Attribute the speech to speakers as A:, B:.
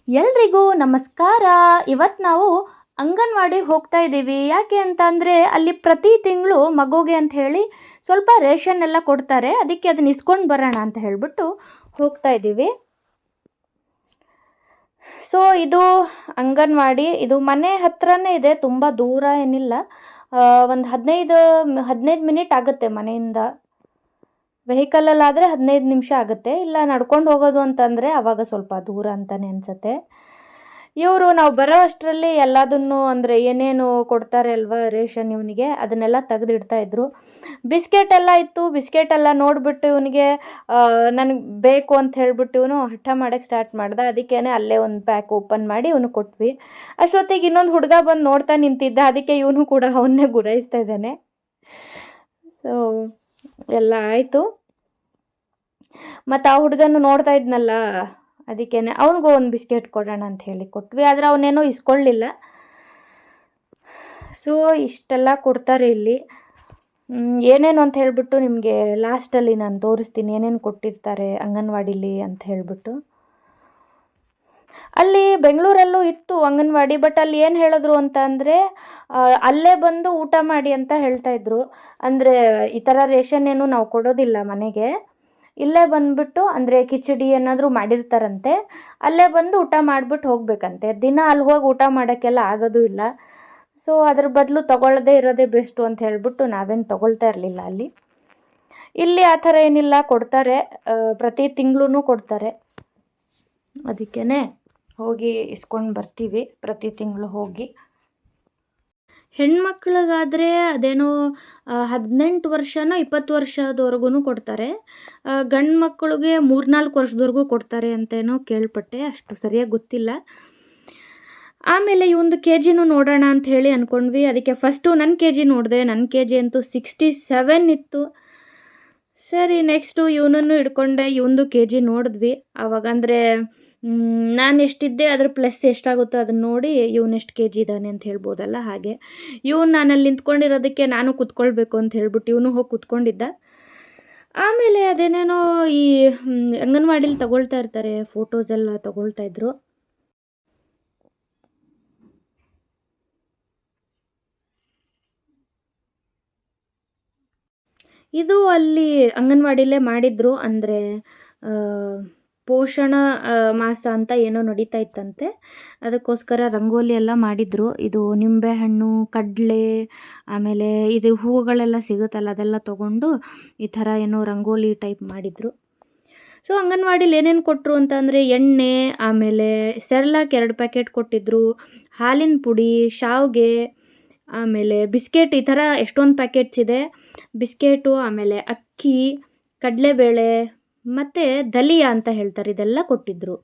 A: ಎಲ್ರಿಗೂ ನಮಸ್ಕಾರ. ಇವತ್ತು ನಾವು ಅಂಗನವಾಡಿಗೆ ಹೋಗ್ತಾ ಇದ್ದೀವಿ. ಯಾಕೆ ಅಂತ ಅಂದರೆ ಅಲ್ಲಿ ಪ್ರತಿ ತಿಂಗಳು ಮಗುಗೆ ಅಂತ ಹೇಳಿ ಸ್ವಲ್ಪ ರೇಷನ್ ಎಲ್ಲ ಕೊಡ್ತಾರೆ. ಅದಕ್ಕೆ ಅದನ್ನ ಇಸ್ಕೊಂಡು ಬರೋಣ ಅಂತ ಹೇಳಿಬಿಟ್ಟು ಹೋಗ್ತಾ ಇದ್ದೀವಿ. ಸೊ ಇದು ಅಂಗನವಾಡಿ, ಇದು ಮನೆ ಹತ್ರನೇ ಇದೆ, ತುಂಬ ದೂರ ಏನಿಲ್ಲ. ಒಂದು 15 ಮಿನಿಟ್ ಆಗುತ್ತೆ ಮನೆಯಿಂದ. ವೆಹಿಕಲಲ್ಲಾದರೆ 15 ನಿಮಿಷ ಆಗುತ್ತೆ, ಇಲ್ಲ ನಡ್ಕೊಂಡು ಹೋಗೋದು ಅಂತಂದರೆ ಆವಾಗ ಸ್ವಲ್ಪ ದೂರ ಅಂತಲೇ ಅನಿಸುತ್ತೆ. ಇವರು ನಾವು ಬರೋ ಅಷ್ಟರಲ್ಲಿ ಎಲ್ಲದನ್ನು ಅಂದರೆ ಏನೇನು ಕೊಡ್ತಾರೆ ಅಲ್ವಾ ರೇಷನ್ ಇವನಿಗೆ, ಅದನ್ನೆಲ್ಲ ತೆಗೆದಿಡ್ತಾಯಿದ್ರು. ಬಿಸ್ಕೆಟ್ ಎಲ್ಲ ಇತ್ತು. ಬಿಸ್ಕೆಟ್ ಎಲ್ಲ ನೋಡಿಬಿಟ್ಟು ಇವನಿಗೆ ನನಗೆ ಬೇಕು ಅಂತ ಹೇಳಿಬಿಟ್ಟು ಇವನು ಹಠ ಮಾಡೋಕ್ಕೆ ಸ್ಟಾರ್ಟ್ ಮಾಡ್ದೆ. ಅದಕ್ಕೇ ಅಲ್ಲೇ ಒಂದು ಪ್ಯಾಕ್ ಓಪನ್ ಮಾಡಿ ಇವನು ಕೊಟ್ವಿ. ಅಷ್ಟೊತ್ತಿಗೆ ಇನ್ನೊಂದು ಹುಡುಗ ಬಂದು ನೋಡ್ತಾ ನಿಂತಿದ್ದ. ಅದಕ್ಕೆ ಇವನು ಕೂಡ ಅವನ್ನೇ ಗುರಾಯಿಸ್ತಾ ಇದ್ದಾನೆ. ಸೊ ಎಲ್ಲ ಆಯಿತು. ಮತ್ತು ಆ ಹುಡುಗನು ನೋಡ್ತಾ ಇದ್ನಲ್ಲ, ಅದಕ್ಕೇ ಅವನಿಗೂ ಒಂದು ಬಿಸ್ಕೆಟ್ ಕೊಡೋಣ ಅಂತ ಹೇಳಿ ಕೊಟ್ವಿ. ಆದರೆ ಅವನೇನೋ ಇಸ್ಕೊಳ್ಳಿಲ್ಲ. ಸೊ ಇಷ್ಟೆಲ್ಲ ಕೊಡ್ತಾರೆ ಇಲ್ಲಿ. ಏನೇನು ಅಂತ ಹೇಳಿಬಿಟ್ಟು ನಿಮಗೆ ಲಾಸ್ಟಲ್ಲಿ ನಾನು ತೋರಿಸ್ತೀನಿ ಏನೇನು ಕೊಟ್ಟಿರ್ತಾರೆ ಅಂಗನವಾಡಿಲಿ ಅಂತ ಹೇಳಿಬಿಟ್ಟು. ಅಲ್ಲಿ ಬೆಂಗಳೂರಲ್ಲೂ ಇತ್ತು ಅಂಗನವಾಡಿ, ಬಟ್ ಅಲ್ಲಿ ಏನು ಹೇಳಿದ್ರು ಅಂತ ಅಂದರೆ ಅಲ್ಲೇ ಬಂದು ಊಟ ಮಾಡಿ ಅಂತ ಹೇಳ್ತಾಯಿದ್ರು. ಅಂದರೆ ಈ ಥರ ರೇಷನ್ ಏನು ನಾವು ಕೊಡೋದಿಲ್ಲ ಮನೆಗೆ, ಇಲ್ಲೇ ಬಂದುಬಿಟ್ಟು ಅಂದರೆ ಕಿಚಡಿ ಏನಾದರೂ ಮಾಡಿರ್ತಾರಂತೆ, ಅಲ್ಲೇ ಬಂದು ಊಟ ಮಾಡಿಬಿಟ್ಟು ಹೋಗಬೇಕಂತೆ. ದಿನ ಅಲ್ಲಿ ಹೋಗಿ ಊಟ ಮಾಡೋಕ್ಕೆಲ್ಲ ಆಗೋದು ಇಲ್ಲ. ಸೊ ಅದ್ರ ಬದಲು ತೊಗೊಳ್ಳದೇ ಇರೋದೇ ಬೆಸ್ಟು ಅಂತ ಹೇಳಿಬಿಟ್ಟು ನಾವೇನು ತೊಗೊಳ್ತಾ ಇರಲಿಲ್ಲ ಅಲ್ಲಿ. ಇಲ್ಲಿ ಆ ಥರ ಏನಿಲ್ಲ, ಕೊಡ್ತಾರೆ, ಪ್ರತಿ ತಿಂಗಳೂ ಕೊಡ್ತಾರೆ. ಅದಕ್ಕೇ ಹೋಗಿ ಇಸ್ಕೊಂಡು ಬರ್ತೀವಿ ಪ್ರತಿ ತಿಂಗಳು ಹೋಗಿ. ಹೆಣ್ಮಕ್ಳಿಗಾದರೆ ಅದೇನೋ 18 ವರ್ಷನೋ 20 ವರ್ಷದವರೆಗೂ ಕೊಡ್ತಾರೆ. ಗಂಡು ಮಕ್ಕಳಿಗೆ 3-4 ವರ್ಷದವರೆಗೂ ಕೊಡ್ತಾರೆ ಅಂತೇನೋ ಕೇಳ್ಪಟ್ಟೆ, ಅಷ್ಟು ಸರಿಯಾಗಿ ಗೊತ್ತಿಲ್ಲ. ಆಮೇಲೆ ಈ ಒಂದು ಕೆ ಜಿನೂ ನೋಡೋಣ ಅಂತ ಹೇಳಿ ಅಂದ್ಕೊಂಡ್ವಿ. ಅದಕ್ಕೆ ಫಸ್ಟು ನನ್ನ ಕೆ ಜಿ ನೋಡಿದೆ. ನನ್ನ ಕೆ ಜಿ ಅಂತೂ 67 ಇತ್ತು. ಸರಿ, ನೆಕ್ಸ್ಟು ಇವನನ್ನು ಹಿಡ್ಕೊಂಡೆ. ಇವಂದು ಕೆ ಜಿ ನೋಡಿದ್ವಿ. ಆವಾಗ ಅಂದರೆ ನಾನು ಎಷ್ಟಿದ್ದೆ ಅದ್ರ ಪ್ಲಸ್ ಎಷ್ಟಾಗುತ್ತೋ ಅದನ್ನು ನೋಡಿ ಇವನೆಷ್ಟು ಕೆ ಜಿ ಇದ್ದಾನೆ ಅಂತ ಹೇಳ್ಬೋದಲ್ಲ, ಹಾಗೆ ಇವನು ನಾನಲ್ಲಿ ನಿಂತ್ಕೊಂಡಿರೋದಕ್ಕೆ ನಾನು ಕೂತ್ಕೊಳ್ಬೇಕು ಅಂತ ಹೇಳ್ಬಿಟ್ಟು ಇವನು ಹೋಗಿ ಕೂತ್ಕೊಂಡಿದ್ದ. ಆಮೇಲೆ ಅದೇನೇನೋ ಈ ಅಂಗನವಾಡಿಲಿ ತಗೊಳ್ತಾ ಇರ್ತಾರೆ, ಫೋಟೋಸ್ ಎಲ್ಲ ತಗೊಳ್ತಾ ಇದ್ರು. ಇದು ಅಲ್ಲಿ ಅಂಗನವಾಡಿಲೇ ಮಾಡಿದ್ರು. ಅಂದರೆ ಪೋಷಣ ಮಾಸ ಅಂತ ಏನೋ ನಡೀತಾ ಇತ್ತಂತೆ, ಅದಕ್ಕೋಸ್ಕರ ರಂಗೋಲಿ ಎಲ್ಲ ಮಾಡಿದರು. ಇದು ನಿಂಬೆಹಣ್ಣು, ಕಡಲೆ, ಆಮೇಲೆ ಇದು ಹೂವುಗಳೆಲ್ಲ ಸಿಗುತ್ತಲ್ಲ ಅದೆಲ್ಲ ತೊಗೊಂಡು ಈ ಥರ ಏನೋ ರಂಗೋಲಿ ಟೈಪ್ ಮಾಡಿದರು. ಸೊ ಅಂಗನವಾಡಿಲಿ ಏನೇನು ಕೊಟ್ಟರು ಅಂತ ಅಂದರೆ ಎಣ್ಣೆ, ಆಮೇಲೆ ಸೆರ್ಲಾಕ್ 2 ಪ್ಯಾಕೆಟ್ ಕೊಟ್ಟಿದ್ದರು, ಹಾಲಿನ ಪುಡಿ, ಶಾವಿಗೆ, ಆಮೇಲೆ ಬಿಸ್ಕೆಟ್. ಈ ಥರ ಎಷ್ಟೊಂದು ಪ್ಯಾಕೆಟ್ಸ್ ಇದೆ. ಬಿಸ್ಕೆಟು, ಆಮೇಲೆ ಅಕ್ಕಿ, ಕಡಲೆಬೇಳೆ ಮತ್ತು ದಲಿಯಾ ಅಂತ ಹೇಳ್ತಾರೆ, ಇದೆಲ್ಲ ಕೊಟ್ಟಿದ್ದರು.